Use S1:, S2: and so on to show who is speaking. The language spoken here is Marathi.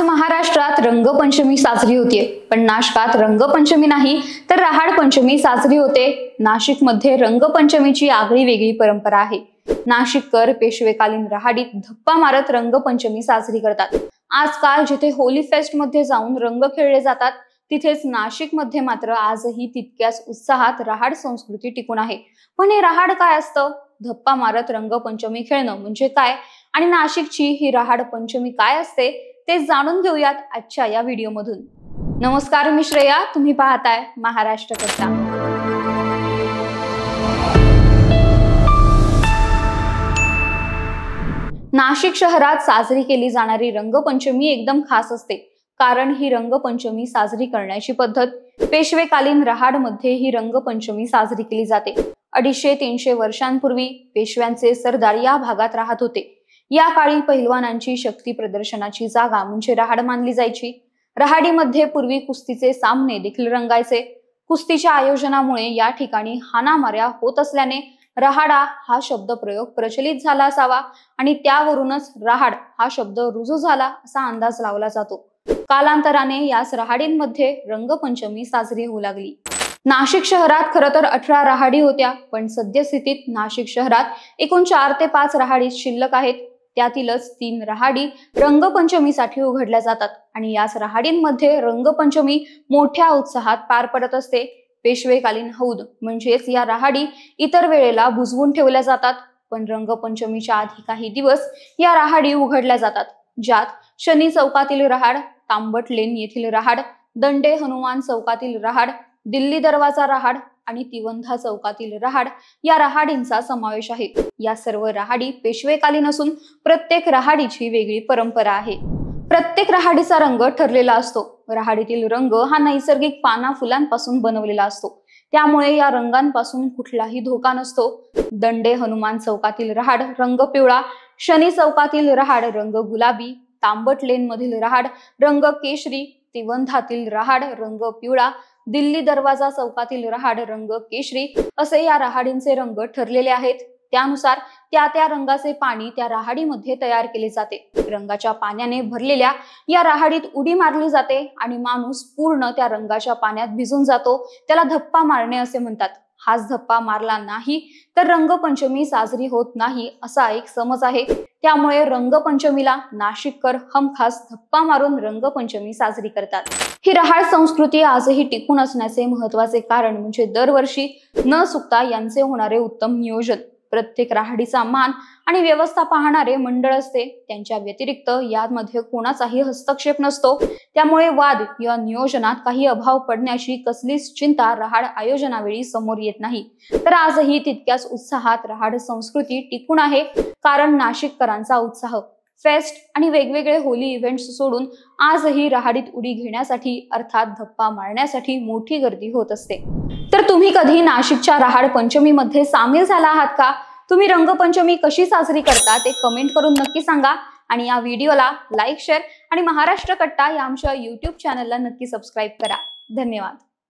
S1: आज महाराष्ट्रात रंगपंचमी साजरी होतीये, पण नाशिकात रंगपंचमी नाही तर रहाड पंचमी साजरी होते। नाशिकमध्ये रंगपंचमीची आगळी वेगळी परंपरा आहे। नाशिककर पेशवेकालीन रहाडीत धप्पा मारत रंगपंचमी साजरी करतात। आजकाल जिथे होली फेस्ट मध्ये जाऊन रंग खेळले जातात, तिथेच नाशिकमध्ये मात्र आजही तितक्याच उत्साहात रहाड संस्कृती टिकून आहे। पण हे रहाड काय असतं? धप्पा मारत रंगपंचमी खेळणं म्हणजे काय आणि नाशिकची ही रहाड पंचमी काय असते ते जाणून घेऊयात आजच्या या व्हिडिओमधून। नमस्कार, मी श्रेया, तुम्ही पाहताय महाराष्ट्र कट्टा। नाशिक शहरात साजरी केली जाणारी रंगपंचमी एकदम खास असते, कारण ही रंगपंचमी साजरी करण्याची पद्धत पेशवेकालीन रहाडमध्ये ही रंगपंचमी साजरी केली जाते। 250-300 वर्षांपूर्वी पेशव्यांचे सरदार या भागात राहत होते। या काळी पहिलवानांची शक्ती प्रदर्शनाची जागा म्हणजे रहाड मानली जायची। रहाडीमध्ये पूर्वी कुस्तीचे सामने देखील रंगायचे। कुस्तीच्या आयोजनामुळे या ठिकाणी हाणामाऱ्या होत असल्याने रहाडा हा शब्द प्रयोग प्रचलित झाला असावा आणि त्यावरूनच रहाड हा शब्द रुजू झाला असा अंदाज लावला जातो। कालांतराने याच रहाडींमध्ये रंगपंचमी साजरी होऊ लागली। नाशिक शहरात खरं तर 18 रहाडी होत्या, पण सद्यस्थितीत नाशिक शहरात एकूण 4 ते 5 रहाडी शिल्लक आहेत। त्यातीलच 3 रहाडी रंगपंचमीसाठी उघडल्या जातात आणि याच रहाडींमध्ये रंगपंचमी मोठ्या उत्साहात पार पडत असते। पेशवेकालीन हौद म्हणजेच या रहाडी इतर वेळेला बुजवून ठेवल्या जातात, पण रंगपंचमीच्या आधी काही दिवस या रहाडी उघडल्या जातात, ज्यात शनी चौकातील रहाड, तांबट लेन येथील रहाड, दंडे हनुमान चौकातील रहाड, दिल्ली दरवाजा रहाड आणि तिवंधा चौकातील रहाड या रहाडींचा समावेश आहे। या सर्व रहाडी पेशवेकालीन असून प्रत्येक रहाडीची वेगळी परंपरा आहे। प्रत्येक रहाडीचा रंग ठरलेला असतो। रहाडीतील रंग हा नैसर्गिक पाना फुलांपासून बनवलेला असतो, त्यामुळे या रंगांपासून कुठलाही धोका नसतो। दंडे हनुमान चौकातील रहाड रंग पिवळा, शनी चौकातील रहाड रंग गुलाबी, तांबट लेन मधील रहाड रंग केशरी, तिवंधातील रहाड रंग पिवळा, दिल्ली दरवाजा चौकातील रहाड रंग केशरी असे या रहाडींचे रंग ठरलेले आहेत। त्यानुसार त्या रंगाचे पाणी त्या रहाडीमध्ये तयार केले जाते। रंगाच्या पाण्याने भरलेल्या या रहाडीत उडी मारली जाते आणि माणूस पूर्ण त्या रंगाच्या पाण्यात भिजून जातो। त्याला धप्पा मारणे असे म्हणतात। हाच धप्पा मारला नाही तर रंगपंचमी साजरी होत नाही असा एक समज आहे। त्यामुळे रंगपंचमीला नाशिककर हमखास धप्पा मारून रंगपंचमी साजरी करतात। ही रहाड संस्कृती आजही टिकून असण्याचे महत्त्वाचे कारण म्हणजे दरवर्षी न चुकता यांचे होणारे उत्तम नियोजन। प्रत्येक रहाडीचा मान आणि व्यवस्था पाहणारे मंडळ असते, त्यांच्या व्यतिरिक्त यामध्ये कोणाचाही हस्तक्षेप नसतो। त्यामुळे वाद या नियोजनात काही अभाव पडण्याची कसलीच चिंता रहाड आयोजनावेळी समोर येत नाही। तर आजही तितक्याच उत्साहात रहाड संस्कृती टिकून आहे, कारण नाशिककरांचा उत्साह फेस्ट आणि वेगवेगळे होली इव्हेंट्स सोडून आजही रहाडीत उडी घेण्यासाठी अर्थात धप्पा मारण्यासाठी मोठी गर्दी होत असते। तर तुम्ही कधी नाशिकच्या रहाड पंचमीमध्ये सामील झाला आहात का? तुम्ही रंगपंचमी कशी साजरी करता ते कमेंट करून नक्की सांगा आणि या व्हिडिओला लाईक, शेअर आणि महाराष्ट्र कट्टा या आमच्या YouTube चॅनलला नक्की सबस्क्राईब करा। धन्यवाद।